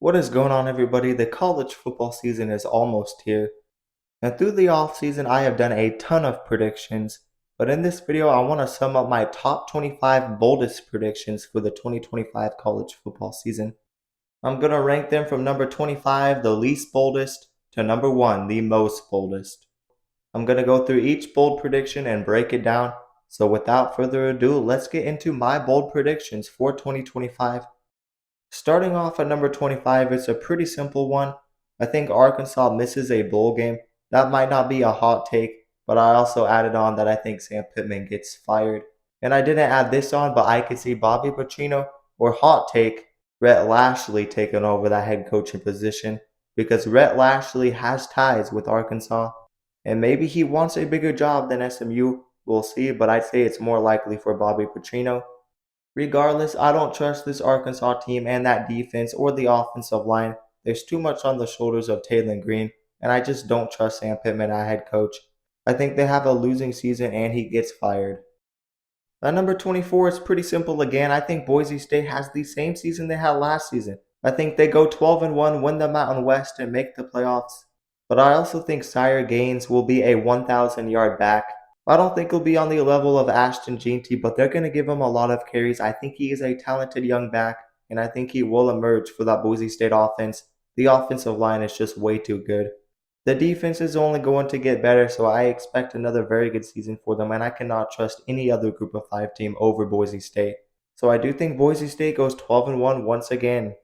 What is going on, everybody? The college football season is almost here. And through the off season, I have done a ton of predictions. But in this video, I want to sum up my top 25 boldest predictions for the 2025 college football season. I'm going to rank them from number 25, the least boldest, to number 1, the most boldest. I'm going to go through each bold prediction and break it down. So without further ado, let's get into my bold predictions for 2025. Starting off at number 25, it's a pretty simple one. I think Arkansas misses a bowl game. That might not be a hot take, but I also added on that I think Sam Pittman gets fired. And I didn't add this on, but I could see Bobby Petrino or hot take, Rhett Lashlee taking over that head coaching position because Rhett Lashlee has ties with Arkansas. And maybe he wants a bigger job than SMU. We'll see, but I'd say it's more likely for Bobby Petrino. Regardless, I don't trust this Arkansas team and that defense or the offensive line. There's too much on the shoulders of Taylon Green, and I just don't trust Sam Pittman as head coach. I think they have a losing season and he gets fired. At number 24, it's pretty simple again. I think Boise State has the same season they had last season. I think they go 12-1, win the Mountain West, and make the playoffs. But I also think Sire Gaines will be a 1,000-yard back. I don't think he'll be on the level of Ashton Jeanty, but they're going to give him a lot of carries. I think he is a talented young back, and I think he will emerge for that Boise State offense. The offensive line is just way too good. The defense is only going to get better, so I expect another very good season for them, and I cannot trust any other Group of 5 team over Boise State. So I do think Boise State goes 12-1 once again.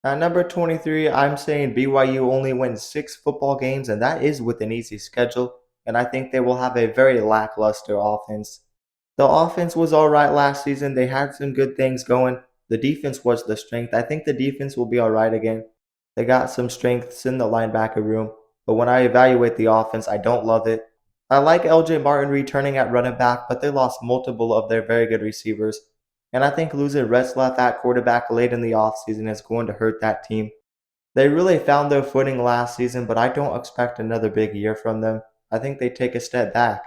At number 23, I'm saying BYU only wins 6 football games, and that is with an easy schedule. And I think they will have a very lackluster offense. The offense was alright last season. They had some good things going. The defense was the strength. I think the defense will be alright again. They got some strengths in the linebacker room. But when I evaluate the offense, I don't love it. I like LJ Martin returning at running back, but they lost multiple of their very good receivers. And I think losing Retzlaff at quarterback late in the offseason is going to hurt that team. They really found their footing last season, but I don't expect another big year from them. I think they take a step back.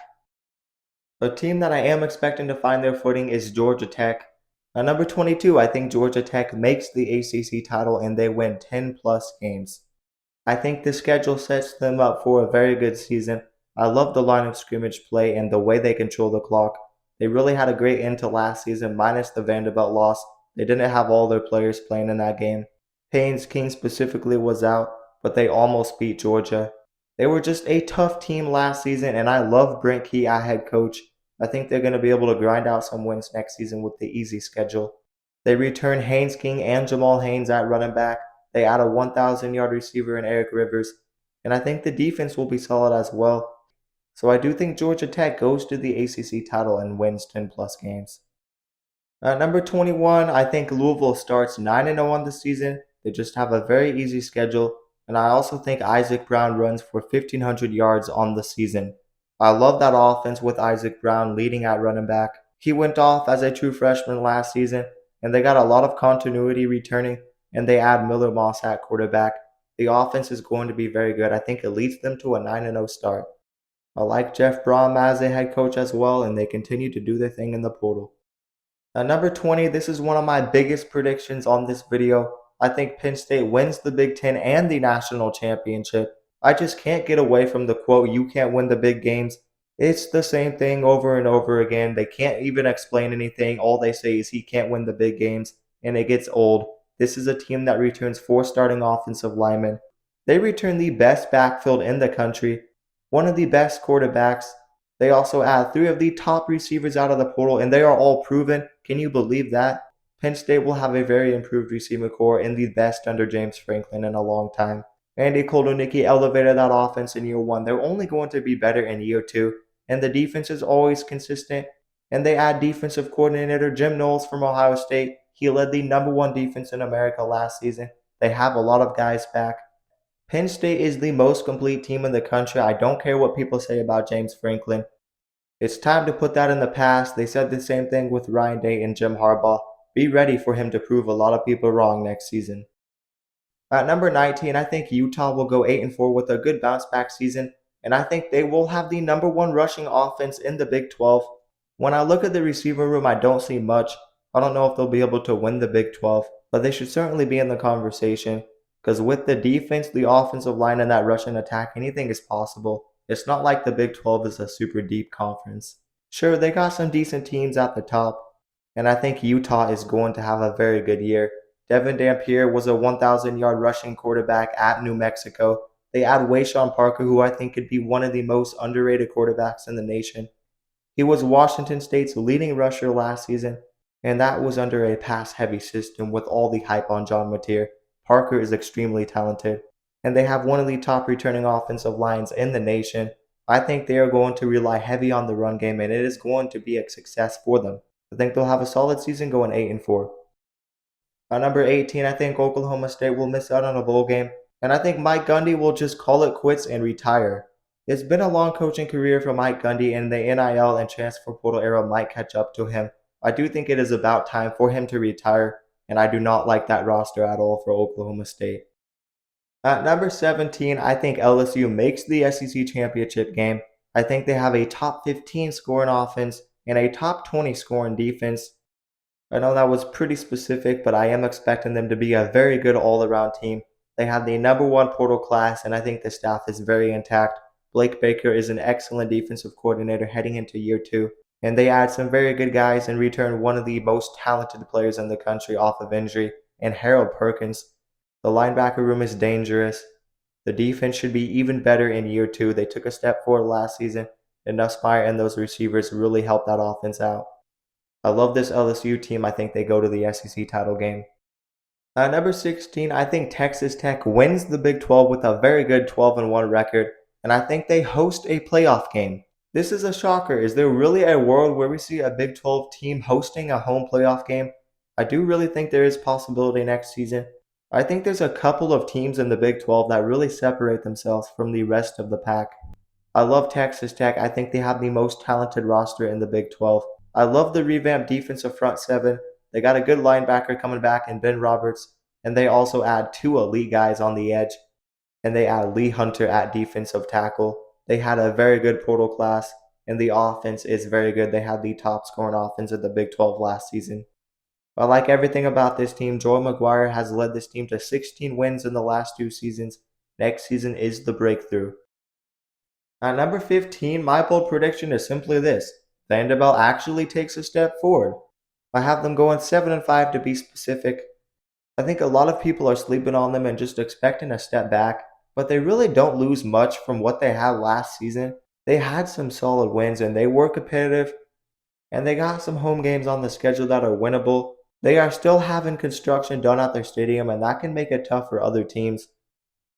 A team that I am expecting to find their footing is Georgia Tech. At number 22, I think Georgia Tech makes the ACC title and they win 10 plus games. I think the schedule sets them up for a very good season. I love the line of scrimmage play and the way they control the clock. They really had a great end to last season minus the Vanderbilt loss. They didn't have all their players playing in that game. Haynes King specifically was out, but they almost beat Georgia. They were just a tough team last season, and I love Brent Key as head coach. I think they're going to be able to grind out some wins next season with the easy schedule. They return Haynes King and Jamal Haynes at running back. They add a 1,000-yard receiver in Eric Rivers, and I think the defense will be solid as well. So I do think Georgia Tech goes to the ACC title and wins 10-plus games. At number 21, I think Louisville starts 9-0 on the season. They just have a very easy schedule. And I also think Isaac Brown runs for 1,500 yards on the season. I love that offense with Isaac Brown leading at running back. He went off as a true freshman last season, and they got a lot of continuity returning, and they add Miller Moss at quarterback. The offense is going to be very good. I think it leads them to a 9-0 start. I like Jeff Brom as a head coach as well, and they continue to do their thing in the portal. At number 20, this is one of my biggest predictions on this video. I think Penn State wins the Big Ten and the national championship. I just can't get away from the quote, "You can't win the big games." It's the same thing over and over again. They can't even explain anything. All they say is he can't win the big games, and it gets old. This is a team that returns 4 starting offensive linemen. They return the best backfield in the country, one of the best quarterbacks. They also add 3 of the top receivers out of the portal, and they are all proven. Can you believe that? Penn State will have a very improved receiver core and the best under James Franklin in a long time. Andy Kotelnicki elevated that offense in year 1. They're only going to be better in year 2. And the defense is always consistent. And they add defensive coordinator Jim Knowles from Ohio State. He led the number 1 defense in America last season. They have a lot of guys back. Penn State is the most complete team in the country. I don't care what people say about James Franklin. It's time to put that in the past. They said the same thing with Ryan Day and Jim Harbaugh. Be ready for him to prove a lot of people wrong next season. At number 19, I think Utah will go 8-4 with a good bounce back season, and I think they will have the number 1 rushing offense in the Big 12. When I look at the receiver room, I don't see much. I don't know if they'll be able to win the Big 12, but they should certainly be in the conversation because with the defense, the offensive line, and that Russian attack, anything is possible. It's not like the Big 12 is a super deep conference. Sure, they got some decent teams at the top, and I think Utah is going to have a very good year. Devin Dampier was a 1,000-yard rushing quarterback at New Mexico. They add Wayshawn Parker, who I think could be one of the most underrated quarterbacks in the nation. He was Washington State's leading rusher last season, and that was under a pass-heavy system with all the hype on John Mateer. Parker is extremely talented, and they have one of the top returning offensive lines in the nation. I think they are going to rely heavy on the run game, and it is going to be a success for them. I think they'll have a solid season going 8-4. At number 18, I think Oklahoma State will miss out on a bowl game, and I think Mike Gundy will just call it quits and retire. It's been a long coaching career for Mike Gundy, and the NIL and transfer portal era might catch up to him. I do think it is about time for him to retire, and I do not like that roster at all for Oklahoma State. At number 17, I think LSU makes the SEC championship game. I think they have a top 15 scoring offense and a top 20 scoring defense. I know that was pretty specific, but I am expecting them to be a very good all-around team. They have the number one portal class, and I think the staff is very intact. Blake Baker is an excellent defensive coordinator heading into year 2, and they add some very good guys and return one of the most talented players in the country off of injury, and Harold Perkins. The linebacker room is dangerous. The defense should be even better in year 2. They took a step forward last season, and Nussmeier and those receivers really helped that offense out. I love this LSU team. I think they go to the SEC title game. At number 16, I think Texas Tech wins the Big 12 with a very good 12-1 record, and I think they host a playoff game. This is a shocker. Is there really a world where we see a Big 12 team hosting a home playoff game? I do really think there is possibility next season. I think there's a couple of teams in the Big 12 that really separate themselves from the rest of the pack. I love Texas Tech. I think they have the most talented roster in the Big 12. I love the revamped defensive front seven. They got a good linebacker coming back in Ben Roberts, and they also add 2 elite guys on the edge, and they add Lee Hunter at defensive tackle. They had a very good portal class, and the offense is very good. They had the top scoring offense of the Big 12 last season. I like everything about this team. Joey McGuire has led this team to 16 wins in the last 2 seasons. Next season is the breakthrough. At number 15, my bold prediction is simply this. Vanderbilt actually takes a step forward. I have them going 7-5 to be specific. I think a lot of people are sleeping on them and just expecting a step back, but they really don't lose much from what they had last season. They had some solid wins and they were competitive, and they got some home games on the schedule that are winnable. They are still having construction done at their stadium, and that can make it tough for other teams.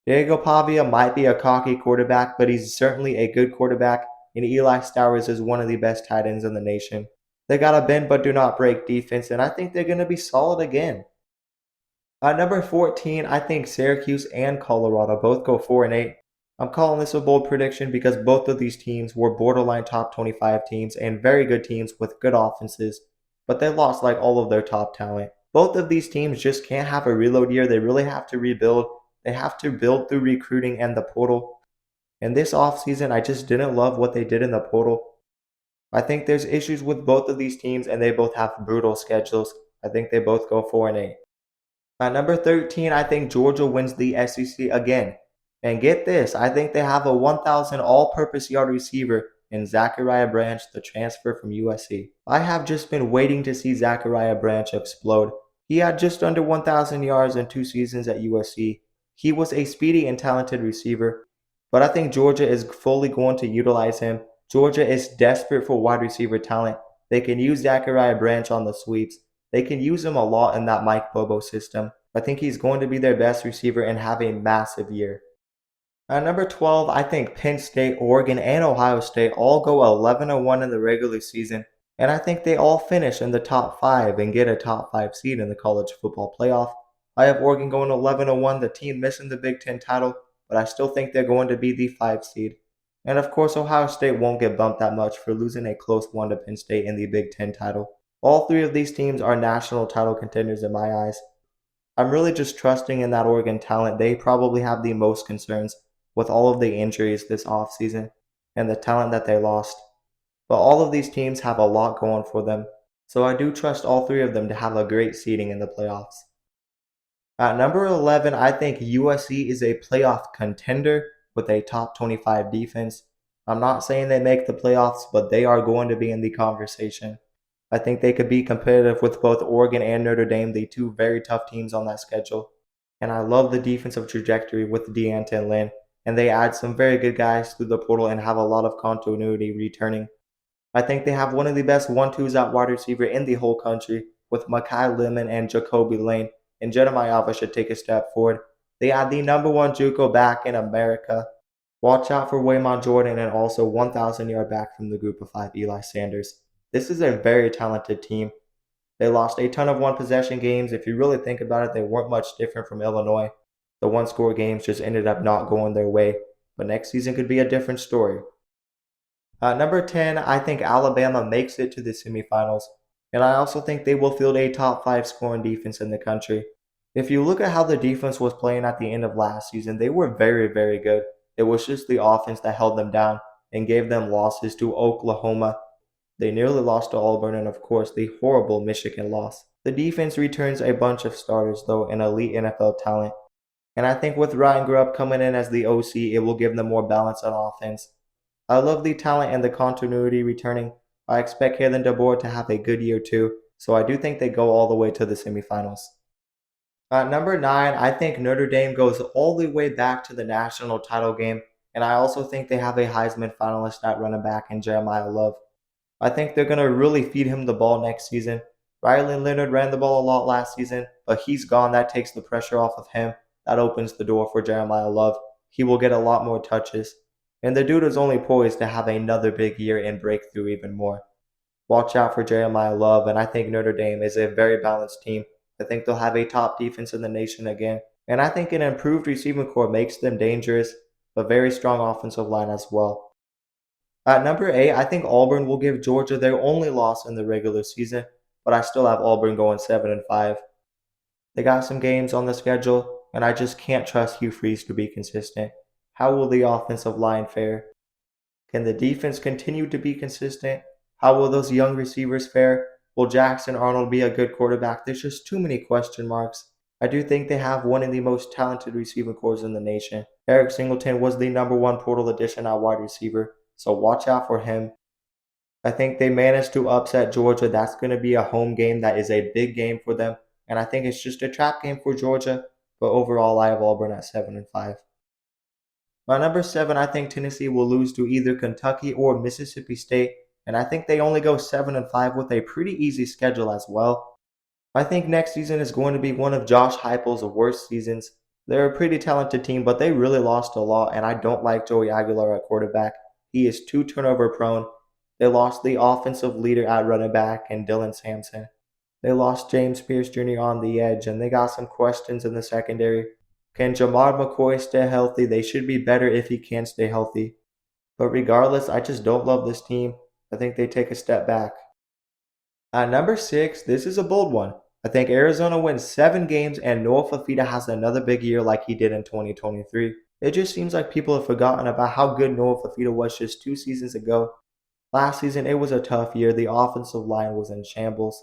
Diego Pavia might be a cocky quarterback, but he's certainly a good quarterback, and Eli Stowers is one of the best tight ends in the nation. They got a bend but do not break defense, and I think they're going to be solid again. At number 14, I think Syracuse and Colorado both go 4-8. I'm calling this a bold prediction because both of these teams were borderline top 25 teams and very good teams with good offenses, but they lost like all of their top talent. Both of these teams just can't have a reload year. They really have to rebuild. They have to build through recruiting and the portal. And this offseason, I just didn't love what they did in the portal. I think there's issues with both of these teams, and they both have brutal schedules. I think they both go 4-8. At number 13, I think Georgia wins the SEC again. And get this, I think they have a 1,000 all-purpose yard receiver in Zachariah Branch, the transfer from USC. I have just been waiting to see Zachariah Branch explode. He had just under 1,000 yards in 2 seasons at USC. He was a speedy and talented receiver, but I think Georgia is fully going to utilize him. Georgia is desperate for wide receiver talent. They can use Zachariah Branch on the sweeps. They can use him a lot in that Mike Bobo system. I think he's going to be their best receiver and have a massive year. At number 12, I think Penn State, Oregon, and Ohio State all go 11-1 in the regular season, and I think they all finish in the top 5 and get a top 5 seed in the college football playoff. I have Oregon going 11-1, the team missing the Big Ten title, but I still think they're going to be the 5 seed. And of course, Ohio State won't get bumped that much for losing a close one to Penn State in the Big Ten title. All 3 of these teams are national title contenders in my eyes. I'm really just trusting in that Oregon talent. They probably have the most concerns with all of the injuries this offseason and the talent that they lost. But all of these teams have a lot going for them, so I do trust all 3 of them to have a great seeding in the playoffs. At number 11, I think USC is a playoff contender with a top 25 defense. I'm not saying they make the playoffs, but they are going to be in the conversation. I think they could be competitive with both Oregon and Notre Dame, the two very tough teams on that schedule. And I love the defensive trajectory with Deanta and Lynn, and they add some very good guys through the portal and have a lot of continuity returning. I think they have one of the best 1-2s at wide receiver in the whole country with Makai Lemon and Jacoby Lane, and Jeremiah Alva should take a step forward. They add the number one JUCO back in America. Watch out for Waymon Jordan and also 1,000-yard back from the group of five, Eli Sanders. This is a very talented team. They lost a ton of one-possession games. If you really think about it, they weren't much different from Illinois. The one-score games just ended up not going their way, but next season could be a different story. Number 10, I think Alabama makes it to the semifinals, and I also think they will field a top 5 scoring defense in the country. If you look at how the defense was playing at the end of last season, they were very, very good. It was just the offense that held them down and gave them losses to Oklahoma. They nearly lost to Auburn, and of course, the horrible Michigan loss. The defense returns a bunch of starters, though, and elite NFL talent. And I think with Ryan Grubb coming in as the OC, it will give them more balance on offense. I love the talent and the continuity returning. I expect Kalen DeBoer to have a good year too, so I do think they go all the way to the semifinals. At number 9, I think Notre Dame goes all the way back to the national title game, and I also think they have a Heisman finalist at running back in Jeremiah Love. I think they're going to really feed him the ball next season. Riley Leonard ran the ball a lot last season, but he's gone. That takes the pressure off of him. That opens the door for Jeremiah Love. He will get a lot more touches. And the dude is only poised to have another big year and break through even more. Watch out for Jeremiah Love, and I think Notre Dame is a very balanced team. I think they'll have a top defense in the nation again. And I think an improved receiving corps makes them dangerous, but very strong offensive line as well. At number 8, I think Auburn will give Georgia their only loss in the regular season, but I still have Auburn going 7-5. They got some games on the schedule, and I just can't trust Hugh Freeze to be consistent. How will the offensive line fare? Can the defense continue to be consistent? How will those young receivers fare? Will Jackson Arnold be a good quarterback? There's just too many question marks. I do think they have one of the most talented receiving corps in the nation. Eric Singleton was the number one portal addition at wide receiver, so watch out for him. I think they managed to upset Georgia. That's going to be a home game that is a big game for them, and I think it's just a trap game for Georgia, but overall I have Auburn at 7-5. By number 7, I think Tennessee will lose to either Kentucky or Mississippi State, and I think they only go 7-5 with a pretty easy schedule as well. I think next season is going to be one of Josh Heupel's worst seasons. They're a pretty talented team, but they really lost a lot, and I don't like Joey Aguilar at quarterback. He is too turnover prone. They lost the offensive leader at running back and Dylan Sampson. They lost James Pierce Jr. on the edge, and they got some questions in the secondary. Can Jamar McCoy stay healthy? They should be better if he can stay healthy. But regardless, I just don't love this team. I think they take a step back. At number 6, this is a bold one. I think Arizona wins 7 games and Noah Fafita has another big year like he did in 2023. It just seems like people have forgotten about how good Noah Fafita was just 2 seasons ago. Last season, it was a tough year. The offensive line was in shambles.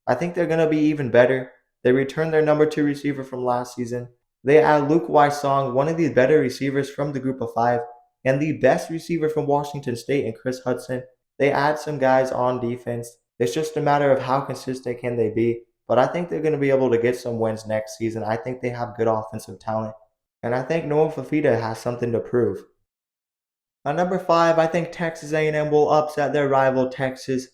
I think they're going to be even better. They returned their number 2 receiver from last season. They add Luke Wysong, one of the better receivers from the group of 5, and the best receiver from Washington State in Chris Hudson. They add some guys on defense. It's just a matter of how consistent can they be. But I think they're going to be able to get some wins next season. I think they have good offensive talent. And I think Noah Fafita has something to prove. At number 5, I think Texas A&M will upset their rival Texas.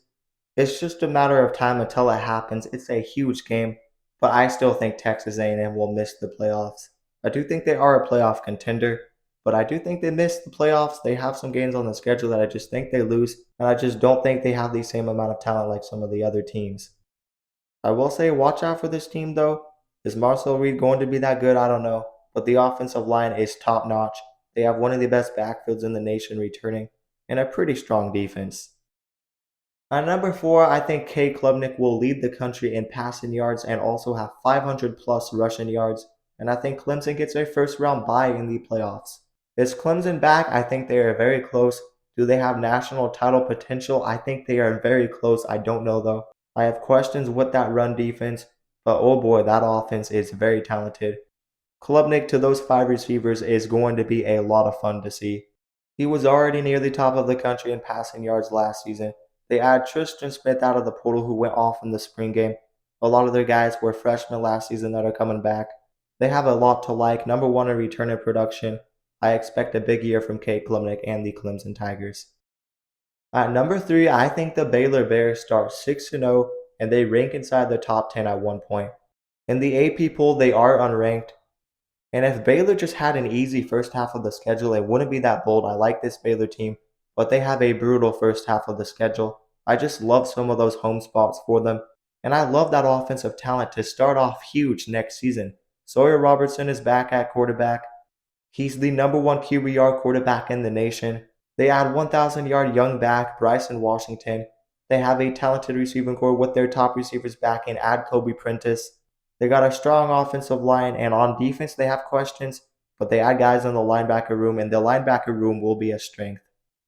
It's just a matter of time until it happens. It's a huge game. But I still think Texas A&M will miss the playoffs. I do think they are a playoff contender, but I do think they miss the playoffs. They have some games on the schedule that I just think they lose, and I just don't think they have the same amount of talent like some of the other teams. I will say watch out for this team though. Is Marcel Reed going to be that good? I don't know, but the offensive line is top notch. They have one of the best backfields in the nation returning, and a pretty strong defense. At number 4, I think Cade Klubnik will lead the country in passing yards and also have 500 plus rushing yards, and I think Clemson gets a first round bye in the playoffs. Is Clemson back? I think they are very close. Do they have national title potential? I think they are very close. I don't know though. I have questions with that run defense. but oh boy, that offense is very talented. Klubnik to those 5 receivers is going to be a lot of fun to see. He was already near the top of the country in passing yards last season. They add Tristan Smith out of the portal who went off in the spring game. A lot of their guys were freshmen last season that are coming back. They have a lot to like. Number one in return in production. I expect a big year from Cade Klubnik and the Clemson Tigers. At number 3, I think the Baylor Bears start 6-0 and they rank inside the top 10 at one point. In the AP poll, they are unranked. And if Baylor just had an easy first half of the schedule, it wouldn't be that bold. I like this Baylor team, but they have a brutal first half of the schedule. I just love some of those home spots for them. And I love that offensive talent to start off huge next season. Sawyer Robertson is back at quarterback. He's the number one QBR quarterback in the nation. They add 1,000-yard young back Bryson Washington. They have a talented receiving core with their top receivers back and add Kobe Prentice. They got a strong offensive line, and on defense they have questions, but they add guys in the linebacker room, and the linebacker room will be a strength.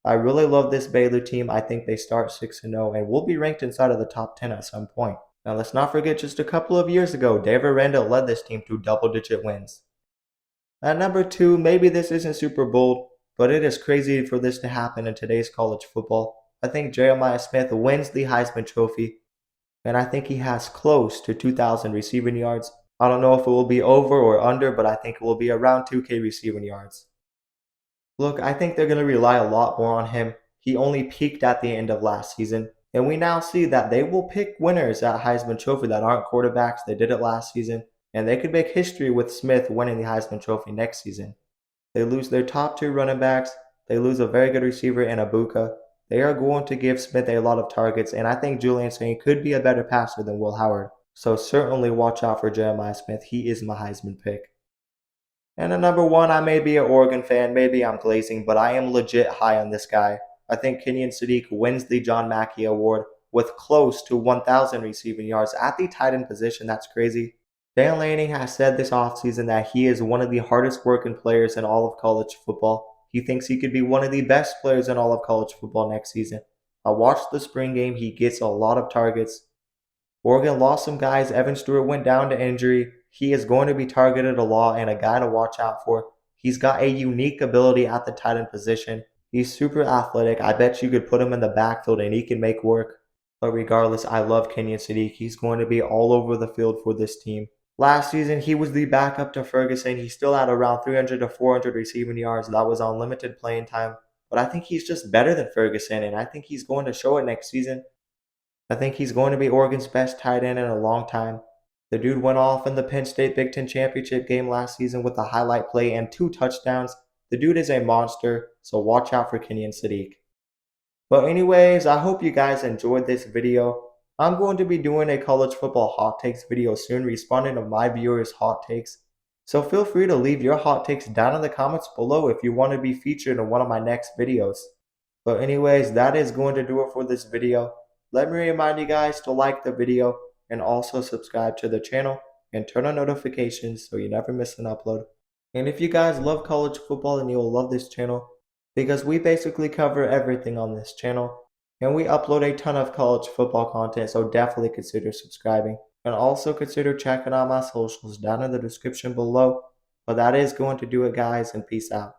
I really love this Baylor team. I think they start 6-0 and will be ranked inside of the top 10 at some point. Now let's not forget just a couple of years ago, Dave Aranda led this team to double-digit wins. At number 2, maybe this isn't super bold, but it is crazy for this to happen in today's college football. I think Jeremiah Smith wins the Heisman Trophy, and I think he has close to 2,000 receiving yards. I don't know if it will be over or under, but I think it will be around 2K receiving yards. Look, I think they're going to rely a lot more on him. He only peaked at the end of last season, and we now see that they will pick winners at Heisman Trophy that aren't quarterbacks. They did it last season, and they could make history with Smith winning the Heisman Trophy next season. They lose their top 2 running backs. They lose a very good receiver in Abuka. They are going to give Smith a lot of targets, and I think Julian Saint could be a better passer than Will Howard. So certainly watch out for Jeremiah Smith. He is my Heisman pick. And at number 1, I may be an Oregon fan, maybe I'm glazing, but I am legit high on this guy. I think Kenyon Sadiq wins the John Mackey Award with close to 1,000 receiving yards at the tight end position. That's crazy. Dan Lanning has said this offseason that he is one of the hardest working players in all of college football. He thinks he could be one of the best players in all of college football next season. I watched the spring game. He gets a lot of targets. Oregon lost some guys. Evan Stewart went down to injury. He is going to be targeted a lot and a guy to watch out for. He's got a unique ability at the tight end position. He's super athletic. I bet you could put him in the backfield and he can make work. But regardless, I love Kenyon Sadiq. He's going to be all over the field for this team. Last season, he was the backup to Ferguson. He still had around 300 to 400 receiving yards. That was on limited playing time. But I think he's just better than Ferguson, and I think he's going to show it next season. I think he's going to be Oregon's best tight end in a long time. The dude went off in the Penn State Big Ten Championship game last season with a highlight play and 2 touchdowns. The dude is a monster, so watch out for Kenyon Sadiq. But anyways, I hope you guys enjoyed this video. I'm going to be doing a college football hot takes video soon, responding to my viewers' hot takes. So feel free to leave your hot takes down in the comments below if you want to be featured in one of my next videos. But anyways, that is going to do it for this video. Let me remind you guys to like the video and also subscribe to the channel and turn on notifications so you never miss an upload. And if you guys love college football, then you'll love this channel because we basically cover everything on this channel. And we upload a ton of college football content, so definitely consider subscribing. And also consider checking out my socials down in the description below. But that is going to do it, guys, and peace out.